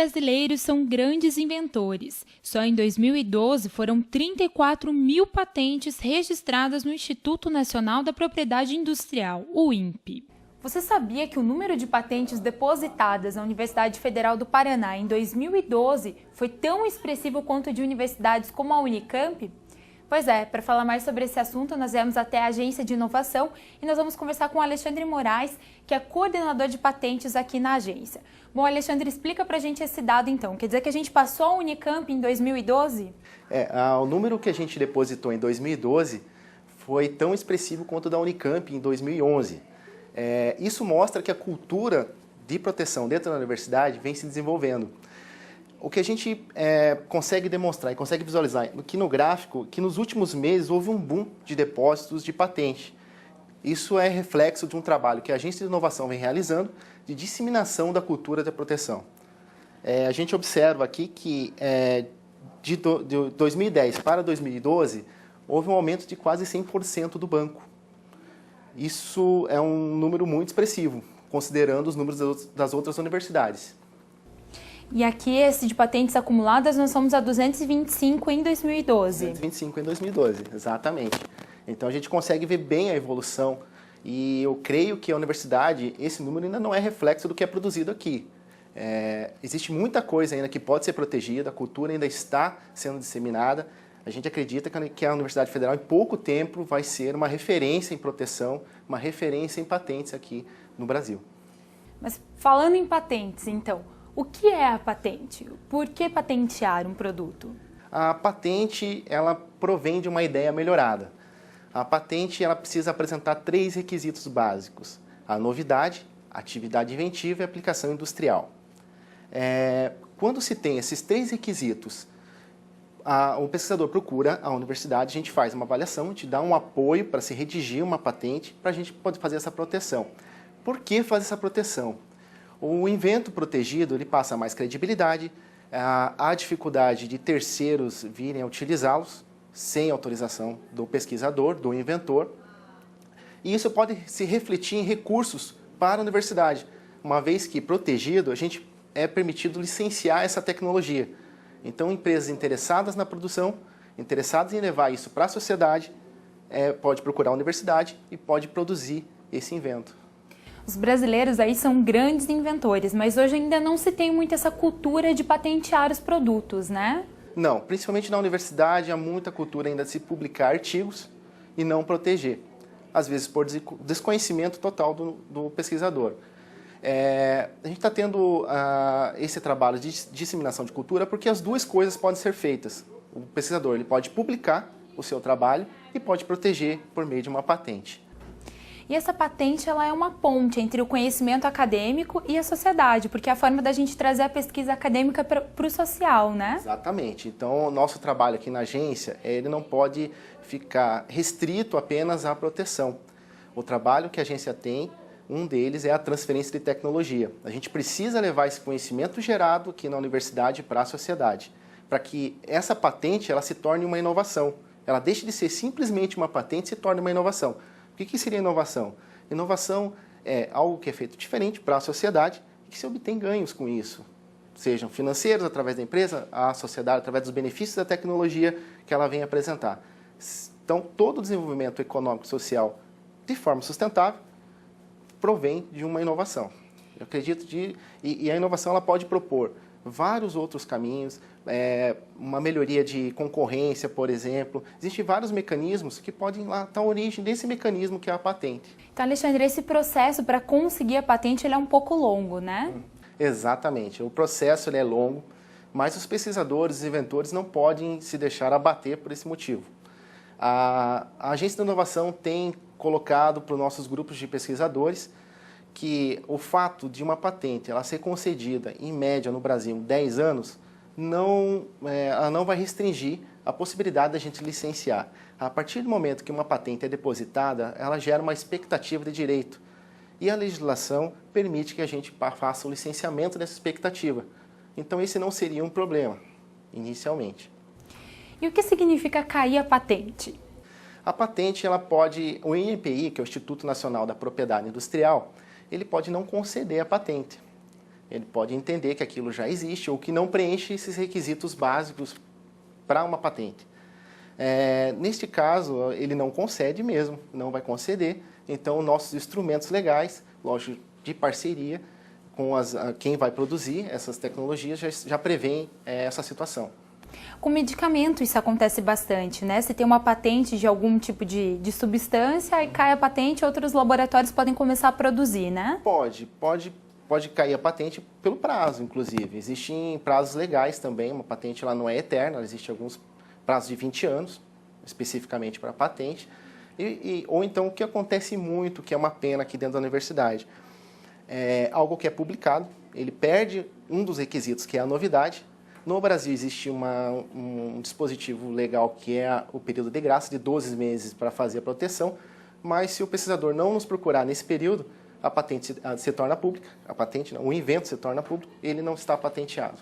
brasileiros são grandes inventores. Só em 2012 foram 34 mil patentes registradas no Instituto Nacional da Propriedade Industrial, o INPE. Você sabia que o número de patentes depositadas na Universidade Federal do Paraná em 2012 foi tão expressivo quanto o de universidades como a Unicamp? Pois é, para falar mais sobre esse assunto, nós viemos até a Agência de Inovação e nós vamos conversar com o Alexandre Moraes, que é coordenador de patentes aqui na agência. Bom, Alexandre, explica para a gente esse dado então. Quer dizer que a gente passou a Unicamp em 2012? O número que a gente depositou em 2012 foi tão expressivo quanto o da Unicamp em 2011. Isso mostra que a cultura de proteção dentro da universidade vem se desenvolvendo. O que a gente consegue demonstrar e consegue visualizar aqui no gráfico, que nos últimos meses houve um boom de depósitos de patente. Isso é reflexo de um trabalho que a Agência de Inovação vem realizando de disseminação da cultura da proteção. A gente observa aqui que de 2010 para 2012 houve um aumento de quase 100% do banco. Isso é um número muito expressivo, considerando os números das outras universidades. E aqui, esse de patentes acumuladas, nós somos a 225 em 2012. 225 em 2012, exatamente. Então, a gente consegue ver bem a evolução e eu creio que a universidade, esse número ainda não é reflexo do que é produzido aqui. Existe muita coisa ainda que pode ser protegida, a cultura ainda está sendo disseminada. A gente acredita que a Universidade Federal, em pouco tempo, vai ser uma referência em proteção, uma referência em patentes aqui no Brasil. Mas falando em patentes, então, o que é a patente? Por que patentear um produto? A patente, ela provém de uma ideia melhorada. A patente, ela precisa apresentar 3 requisitos básicos: a novidade, a atividade inventiva e a aplicação industrial. Quando se tem esses 3 requisitos, o pesquisador procura a universidade, a gente faz uma avaliação, a gente dá um apoio para se redigir uma patente para a gente poder fazer essa proteção. Por que fazer essa proteção? O invento protegido ele passa mais credibilidade, há dificuldade de terceiros virem a utilizá-los sem autorização do pesquisador, do inventor, e isso pode se refletir em recursos para a universidade, uma vez que protegido, a gente é permitido licenciar essa tecnologia. Então, empresas interessadas na produção, interessadas em levar isso para a sociedade, pode procurar a universidade e pode produzir esse invento. Os brasileiros aí são grandes inventores, mas hoje ainda não se tem muito essa cultura de patentear os produtos, né? Não, principalmente na universidade há muita cultura ainda de se publicar artigos e não proteger. Às vezes por desconhecimento total do pesquisador. A gente está tendo esse trabalho de disseminação de cultura porque as duas coisas podem ser feitas. O pesquisador ele pode publicar o seu trabalho e pode proteger por meio de uma patente. E essa patente ela é uma ponte entre o conhecimento acadêmico e a sociedade, porque é a forma da gente trazer a pesquisa acadêmica para o social, né? Exatamente. Então, o nosso trabalho aqui na agência, ele não pode ficar restrito apenas à proteção. O trabalho que a agência tem, um deles é a transferência de tecnologia. A gente precisa levar esse conhecimento gerado aqui na universidade para a sociedade, para que essa patente ela se torne uma inovação. Ela deixe de ser simplesmente uma patente e se torne uma inovação. O que seria inovação? Inovação é algo que é feito diferente para a sociedade e que se obtém ganhos com isso. Sejam financeiros através da empresa, a sociedade através dos benefícios da tecnologia que ela vem apresentar. Então, todo o desenvolvimento econômico e social de forma sustentável provém de uma inovação. Eu acredito e a inovação ela pode propor vários outros caminhos, uma melhoria de concorrência, por exemplo. Existem vários mecanismos que podem lá estar a origem desse mecanismo que é a patente. Então, Alexandre, esse processo para conseguir a patente ele é um pouco longo, né? Exatamente. O processo ele é longo, mas os pesquisadores, os inventores não podem se deixar abater por esse motivo. A Agência de Inovação tem colocado para os nossos grupos de pesquisadores que o fato de uma patente ela ser concedida, em média, no Brasil, 10 anos, ela não vai restringir a possibilidade da gente licenciar. A partir do momento que uma patente é depositada, ela gera uma expectativa de direito. E a legislação permite que a gente faça o licenciamento dessa expectativa. Então, esse não seria um problema, inicialmente. E o que significa cair a patente? A patente, ela pode, o INPI, que é o Instituto Nacional da Propriedade Industrial, ele pode não conceder a patente. Ele pode entender que aquilo já existe ou que não preenche esses requisitos básicos para uma patente. Neste caso, ele não concede mesmo, não vai conceder. Então, nossos instrumentos legais, lógico, de parceria com quem vai produzir essas tecnologias, já prevêem essa situação. Com medicamento isso acontece bastante, né? Se tem uma patente de algum tipo de substância, aí cai a patente, outros laboratórios podem começar a produzir, né? Pode cair a patente pelo prazo, inclusive. Existem prazos legais também, uma patente ela não é eterna, existe alguns prazos de 20 anos, especificamente para a patente. Ou então o que acontece muito, que é uma pena aqui dentro da universidade, algo que é publicado, ele perde um dos requisitos, que é a novidade. No Brasil existe um dispositivo legal que é o período de graça de 12 meses para fazer a proteção, mas se o pesquisador não nos procurar nesse período, a patente se torna pública, o invento se torna público, ele não está patenteado.